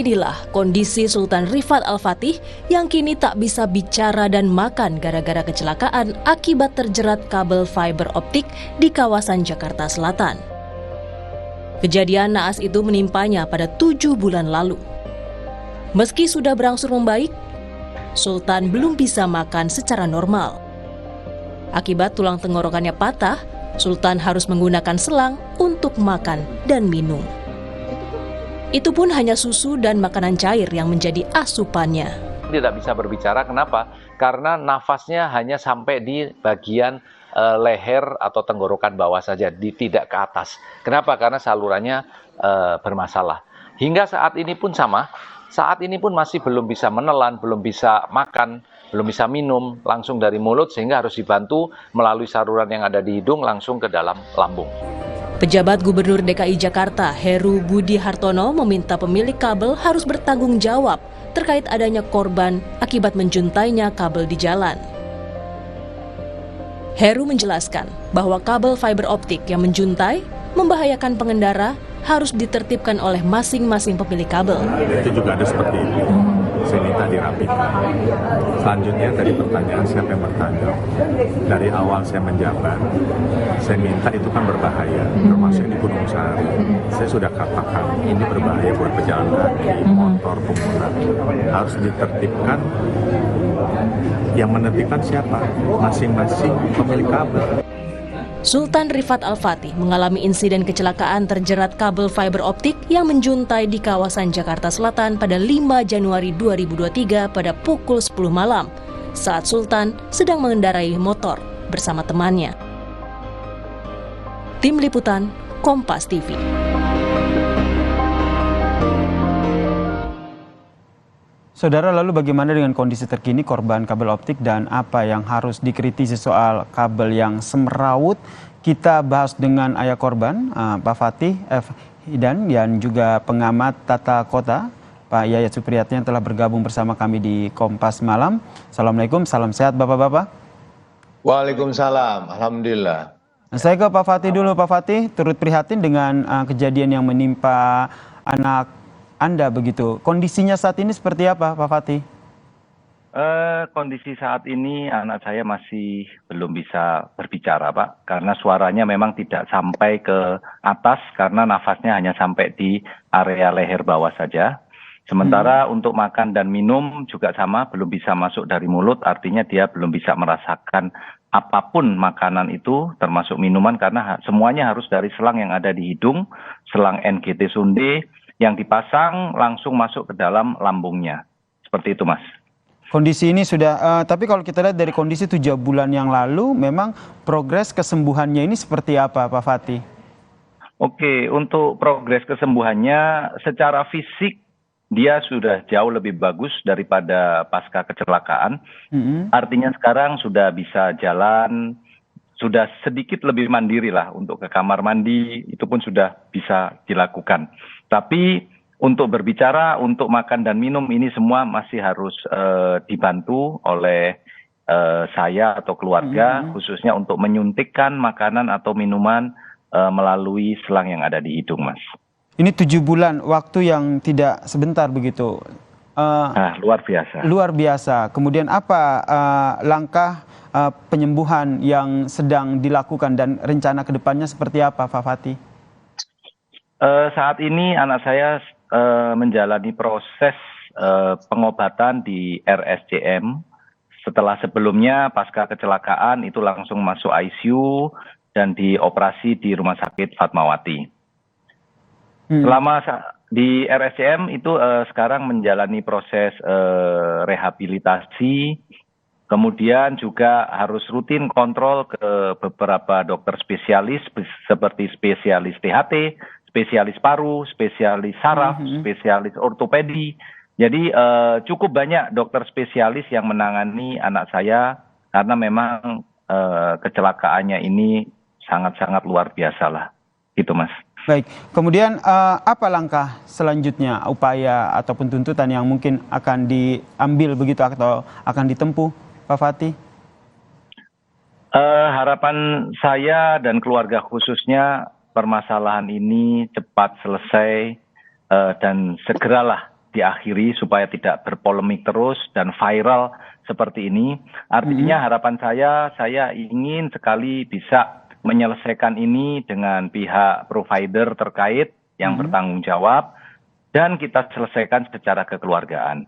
Seperti inilah kondisi Sultan Rifat Al-Fatih yang kini tak bisa bicara dan makan gara-gara kecelakaan akibat terjerat kabel fiber optik di kawasan Jakarta Selatan. Kejadian naas itu menimpanya pada 7 bulan lalu. Meski sudah berangsur membaik, Sultan belum bisa makan secara normal. Akibat tulang tenggorokannya patah, Sultan harus menggunakan selang untuk makan dan minum. Itu pun hanya susu dan makanan cair yang menjadi asupannya. Tidak bisa berbicara, kenapa? Karena nafasnya hanya sampai di bagian leher atau tenggorokan bawah saja, tidak ke atas. Kenapa? Karena salurannya bermasalah. Hingga saat ini pun sama, saat ini pun masih belum bisa menelan, belum bisa makan, belum bisa minum langsung dari mulut, sehingga harus dibantu melalui saluran yang ada di hidung langsung ke dalam lambung. Pejabat Gubernur DKI Jakarta, Heru Budi Hartono, meminta pemilik kabel harus bertanggung jawab terkait adanya korban akibat menjuntainya kabel di jalan. Heru menjelaskan bahwa kabel fiber optik yang menjuntai membahayakan pengendara harus ditertibkan oleh masing-masing pemilik kabel. Itu juga ada seperti itu. Saya minta dirapikan. Selanjutnya tadi pertanyaan siapa yang bertanya. Dari awal saya menjabat, saya minta itu kan berbahaya, termasuk di Gunung Sahari. Saya sudah katakan ini berbahaya buat pejalan kaki, motor, pengguna. Harus ditertibkan. Yang menentukan siapa? Masing-masing pemilik kabel. Sultan Rifat Al-Fatih mengalami insiden kecelakaan terjerat kabel fiber optik yang menjuntai di kawasan Jakarta Selatan pada 5 Januari 2023 pada pukul 10 malam saat Sultan sedang mengendarai motor bersama temannya. Tim Liputan Kompas TV. Saudara, lalu bagaimana dengan kondisi terkini korban kabel optik dan apa yang harus dikritisi soal kabel yang semrawut? Kita bahas dengan ayah korban, Pak Fatih F. Hidan, dan juga pengamat tata kota, Pak Yayat Supriyatna, yang telah bergabung bersama kami di Kompas Malam. Assalamualaikum, salam sehat Bapak-Bapak. Waalaikumsalam, Alhamdulillah. Saya ke Pak Fatih dulu. Pak Fatih, turut prihatin dengan kejadian yang menimpa anak Anda begitu. Kondisinya saat ini seperti apa, Pak Fatih? Kondisi saat ini anak saya masih belum bisa berbicara, Pak, karena suaranya memang tidak sampai ke atas karena nafasnya hanya sampai di area leher bawah saja. Sementara untuk makan dan minum juga sama, belum bisa masuk dari mulut, artinya dia belum bisa merasakan apapun makanan itu, termasuk minuman, karena semuanya harus dari selang yang ada di hidung, selang NGT Sunde, yang dipasang langsung masuk ke dalam lambungnya. Seperti itu, Mas. Kondisi ini sudah, tapi kalau kita lihat dari kondisi 7 bulan yang lalu, memang progres kesembuhannya ini seperti apa, Pak Fatih? Oke, untuk progres kesembuhannya secara fisik, dia sudah jauh lebih bagus daripada pasca kecelakaan. Artinya sekarang sudah bisa jalan, sudah sedikit lebih mandiri lah untuk ke kamar mandi, itu pun sudah bisa dilakukan. Tapi untuk berbicara, untuk makan dan minum ini semua masih harus dibantu oleh saya atau keluarga, khususnya untuk menyuntikkan makanan atau minuman melalui selang yang ada di hidung, Mas. Ini 7 bulan, waktu yang tidak sebentar begitu. Luar biasa. Luar biasa. Kemudian apa langkah penyembuhan yang sedang dilakukan dan rencana ke depannya seperti apa, Pak Fatih? Saat ini anak saya menjalani proses pengobatan di RSCM. Setelah sebelumnya pasca kecelakaan itu langsung masuk ICU dan dioperasi di Rumah Sakit Fatmawati. Selama di RSCM itu sekarang menjalani proses rehabilitasi, kemudian juga harus rutin kontrol ke beberapa dokter spesialis seperti spesialis THT, spesialis paru, spesialis saraf, spesialis ortopedi. Jadi cukup banyak dokter spesialis yang menangani anak saya karena memang kecelakaannya ini sangat-sangat luar biasa lah. Gitu, Mas. Baik, kemudian apa langkah selanjutnya, upaya ataupun tuntutan yang mungkin akan diambil begitu atau akan ditempuh, Pak Fatih? Harapan saya dan keluarga khususnya permasalahan ini cepat selesai dan segeralah diakhiri supaya tidak berpolemik terus dan viral seperti ini. Artinya harapan saya ingin sekali bisa menyelesaikan ini dengan pihak provider terkait yang bertanggung jawab dan kita selesaikan secara kekeluargaan.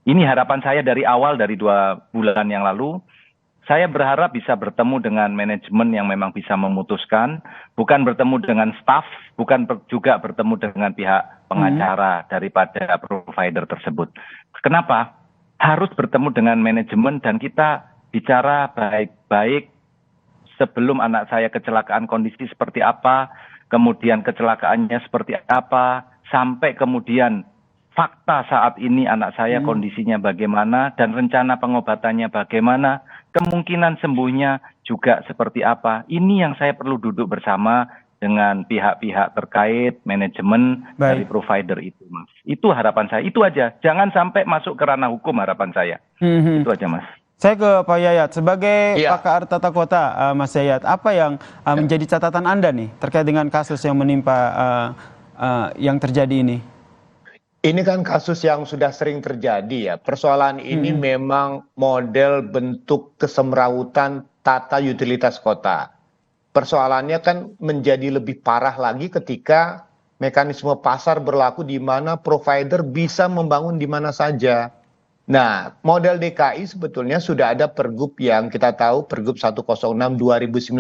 Ini harapan saya dari awal, dari 2 bulan yang lalu. Saya berharap bisa bertemu dengan manajemen yang memang bisa memutuskan, bukan bertemu dengan staff, bukan juga bertemu dengan pihak pengacara daripada provider tersebut. Kenapa? Harus bertemu dengan manajemen dan kita bicara baik-baik sebelum anak saya kecelakaan kondisi seperti apa, kemudian kecelakaannya seperti apa, sampai kemudian fakta saat ini anak saya kondisinya bagaimana dan rencana pengobatannya bagaimana, kemungkinan sembuhnya juga seperti apa. Ini yang saya perlu duduk bersama dengan pihak-pihak terkait, manajemen dari provider itu, Mas. Itu harapan saya, itu aja. Jangan sampai masuk ke ranah hukum, harapan saya. Itu aja, Mas. Saya ke Pak Yayat, sebagai pakar tata kota, Mas Yayat, apa yang menjadi catatan Anda nih terkait dengan kasus yang menimpa yang terjadi ini? Ini kan kasus yang sudah sering terjadi ya. Persoalan ini memang model bentuk kesemrawutan tata utilitas kota. Persoalannya kan menjadi lebih parah lagi ketika mekanisme pasar berlaku di mana provider bisa membangun di mana saja. Nah, model DKI sebetulnya sudah ada pergub yang kita tahu, Pergub 106 2019.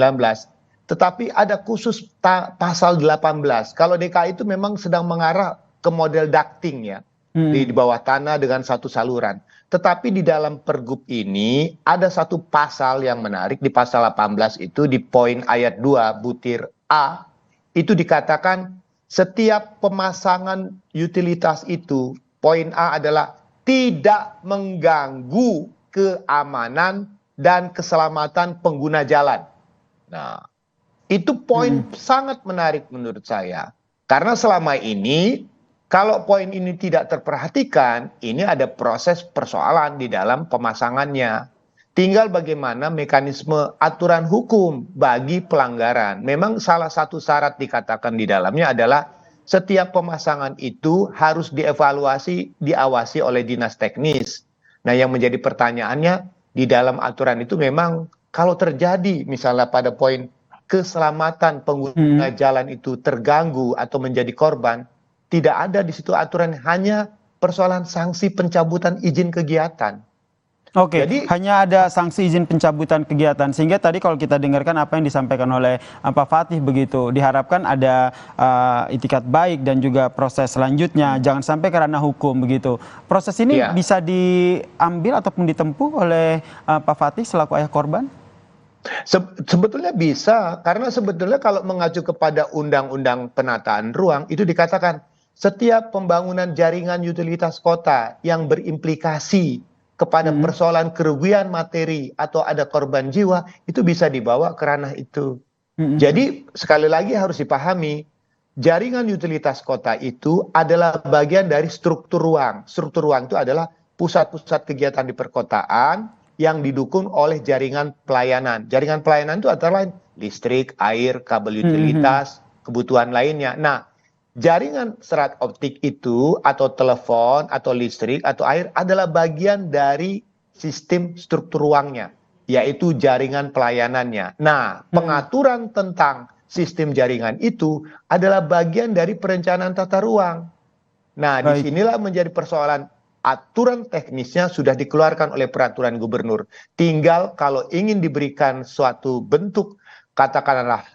Tetapi ada khusus pasal 18. Kalau DKI itu memang sedang mengarah ke model ducting ya, di bawah tanah dengan satu saluran. Tetapi di dalam pergub ini ada satu pasal yang menarik, di pasal 18 itu di poin ayat 2 butir A, itu dikatakan setiap pemasangan utilitas itu, poin A adalah tidak mengganggu keamanan dan keselamatan pengguna jalan. Nah, itu poin sangat menarik menurut saya. Karena selama ini kalau poin ini tidak terperhatikan, ini ada proses persoalan di dalam pemasangannya. Tinggal bagaimana mekanisme aturan hukum bagi pelanggaran. Memang salah satu syarat dikatakan di dalamnya adalah setiap pemasangan itu harus dievaluasi, diawasi oleh dinas teknis. Nah, yang menjadi pertanyaannya, di dalam aturan itu memang kalau terjadi misalnya pada poin keselamatan pengguna jalan itu terganggu atau menjadi korban, tidak ada di situ aturan, hanya persoalan sanksi pencabutan izin kegiatan. Oke, jadi hanya ada sanksi izin pencabutan kegiatan. Sehingga tadi kalau kita dengarkan apa yang disampaikan oleh Pak Fatih begitu, diharapkan ada itikat baik dan juga proses selanjutnya, jangan sampai ke ranah hukum begitu. Proses ini bisa diambil ataupun ditempuh oleh Pak Fatih selaku ayah korban? Sebetulnya bisa, karena sebetulnya kalau mengacu kepada Undang-Undang Penataan Ruang, itu dikatakan setiap pembangunan jaringan utilitas kota yang berimplikasi kepada persoalan kerugian materi atau ada korban jiwa, itu bisa dibawa ke ranah itu. Jadi sekali lagi harus dipahami, jaringan utilitas kota itu adalah bagian dari struktur ruang. Struktur ruang itu adalah pusat-pusat kegiatan di perkotaan yang didukung oleh jaringan pelayanan. Jaringan pelayanan itu antara lain listrik, air, kabel utilitas, kebutuhan lainnya. Nah, jaringan serat optik itu atau telepon atau listrik atau air adalah bagian dari sistem struktur ruangnya, yaitu jaringan pelayanannya. Nah, pengaturan tentang sistem jaringan itu adalah bagian dari perencanaan tata ruang. Nah, disinilah menjadi persoalan. Aturan teknisnya sudah dikeluarkan oleh peraturan gubernur. Tinggal kalau ingin diberikan suatu bentuk, katakanlah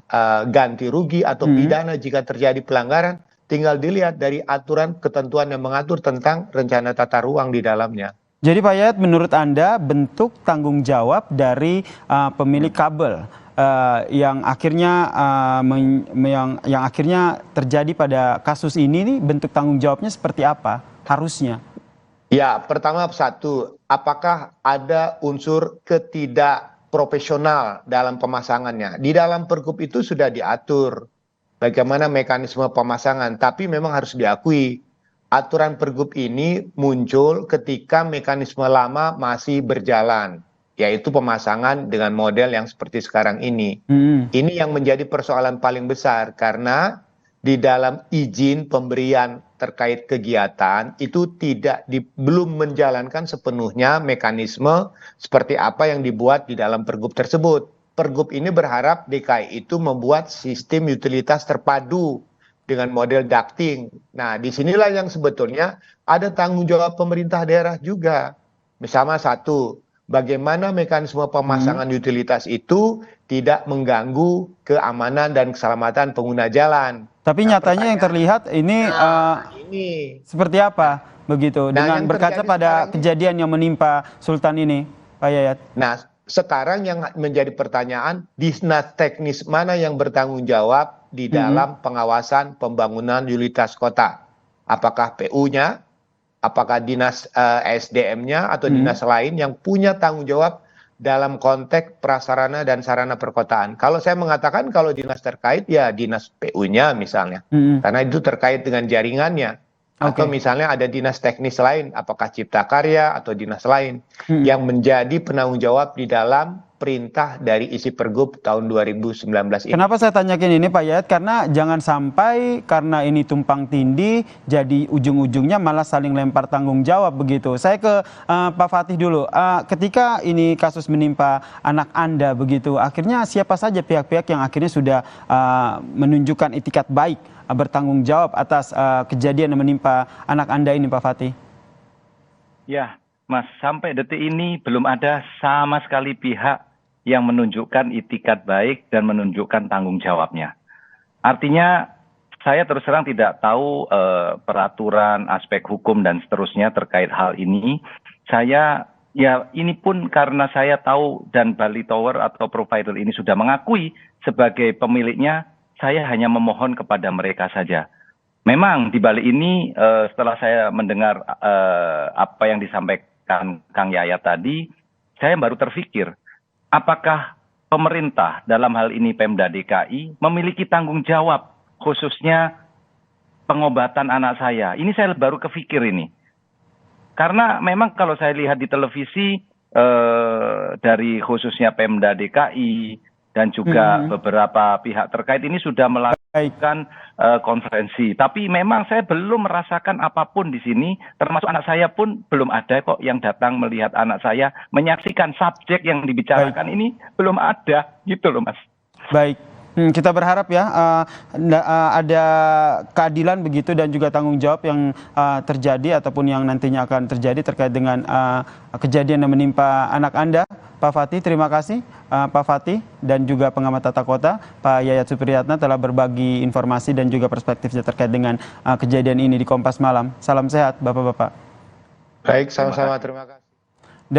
ganti rugi atau pidana jika terjadi pelanggaran, tinggal dilihat dari aturan ketentuan yang mengatur tentang rencana tata ruang di dalamnya. Jadi Pak Yayat, menurut Anda bentuk tanggung jawab dari pemilik kabel yang akhirnya yang akhirnya terjadi pada kasus ini nih, bentuk tanggung jawabnya seperti apa harusnya? Ya, pertama satu, apakah ada unsur ketidakprofesional dalam pemasangannya? Di dalam pergub itu sudah diatur bagaimana mekanisme pemasangan, tapi memang harus diakui aturan pergub ini muncul ketika mekanisme lama masih berjalan, yaitu pemasangan dengan model yang seperti sekarang ini. Ini yang menjadi persoalan paling besar karena di dalam izin pemberian terkait kegiatan itu belum menjalankan sepenuhnya mekanisme seperti apa yang dibuat di dalam pergub tersebut. Pergub ini berharap DKI itu membuat sistem utilitas terpadu dengan model ducting. Nah, disinilah yang sebetulnya ada tanggung jawab pemerintah daerah juga. Misalnya satu, bagaimana mekanisme pemasangan utilitas itu tidak mengganggu keamanan dan keselamatan pengguna jalan. Tapi nyatanya yang terlihat ini, ini seperti apa begitu dengan yang berkaca terjadi pada sekarang kejadian yang menimpa Sultan ini, Pak Yayat? Nah, sekarang yang menjadi pertanyaan, dinas teknis mana yang bertanggung jawab di dalam pengawasan pembangunan utilitas kota? Apakah PU-nya, apakah dinas SDM-nya, atau dinas lain yang punya tanggung jawab dalam konteks prasarana dan sarana perkotaan? Kalau saya mengatakan kalau dinas terkait, ya dinas PU-nya misalnya, karena itu terkait dengan jaringannya. Atau misalnya ada dinas teknis lain, apakah Cipta Karya atau dinas lain yang menjadi penanggung jawab di dalam perintah dari isi Pergub tahun 2019 ini. Kenapa saya tanyakan ini Pak Yayat? Karena jangan sampai karena ini tumpang tindih, jadi ujung-ujungnya malah saling lempar tanggung jawab begitu. Saya ke Pak Fatih dulu. Ketika ini kasus menimpa anak Anda begitu, akhirnya siapa saja pihak-pihak yang akhirnya sudah menunjukkan itikat baik bertanggung jawab atas kejadian yang menimpa anak Anda ini, Pak Fatih? Ya, Mas, sampai detik ini belum ada sama sekali pihak yang menunjukkan itikat baik dan menunjukkan tanggung jawabnya. Artinya, saya terus terang tidak tahu peraturan, aspek hukum, dan seterusnya terkait hal ini. Ini pun karena saya tahu dan Bali Tower atau provider ini sudah mengakui sebagai pemiliknya, saya hanya memohon kepada mereka saja. Memang di balik ini setelah saya mendengar apa yang disampaikan Kang Yayat tadi, saya baru terpikir, apakah pemerintah dalam hal ini Pemda DKI memiliki tanggung jawab khususnya pengobatan anak saya? Ini saya baru kepikir ini. Karena memang kalau saya lihat di televisi dari khususnya Pemda DKI dan juga beberapa pihak terkait ini sudah melakukan konferensi. Tapi memang saya belum merasakan apapun di sini, termasuk anak saya pun belum ada kok yang datang melihat anak saya, menyaksikan subjek yang dibicarakan ini belum ada, gitu loh Mas. Baik. Kita berharap ya ada keadilan begitu dan juga tanggung jawab yang terjadi ataupun yang nantinya akan terjadi terkait dengan kejadian yang menimpa anak Anda. Pak Fatih, terima kasih Pak Fatih dan juga pengamat tata kota Pak Yayat Supriyatna telah berbagi informasi dan juga perspektifnya terkait dengan kejadian ini di Kompas Malam. Salam sehat Bapak-Bapak. Baik, sama-sama, terima kasih.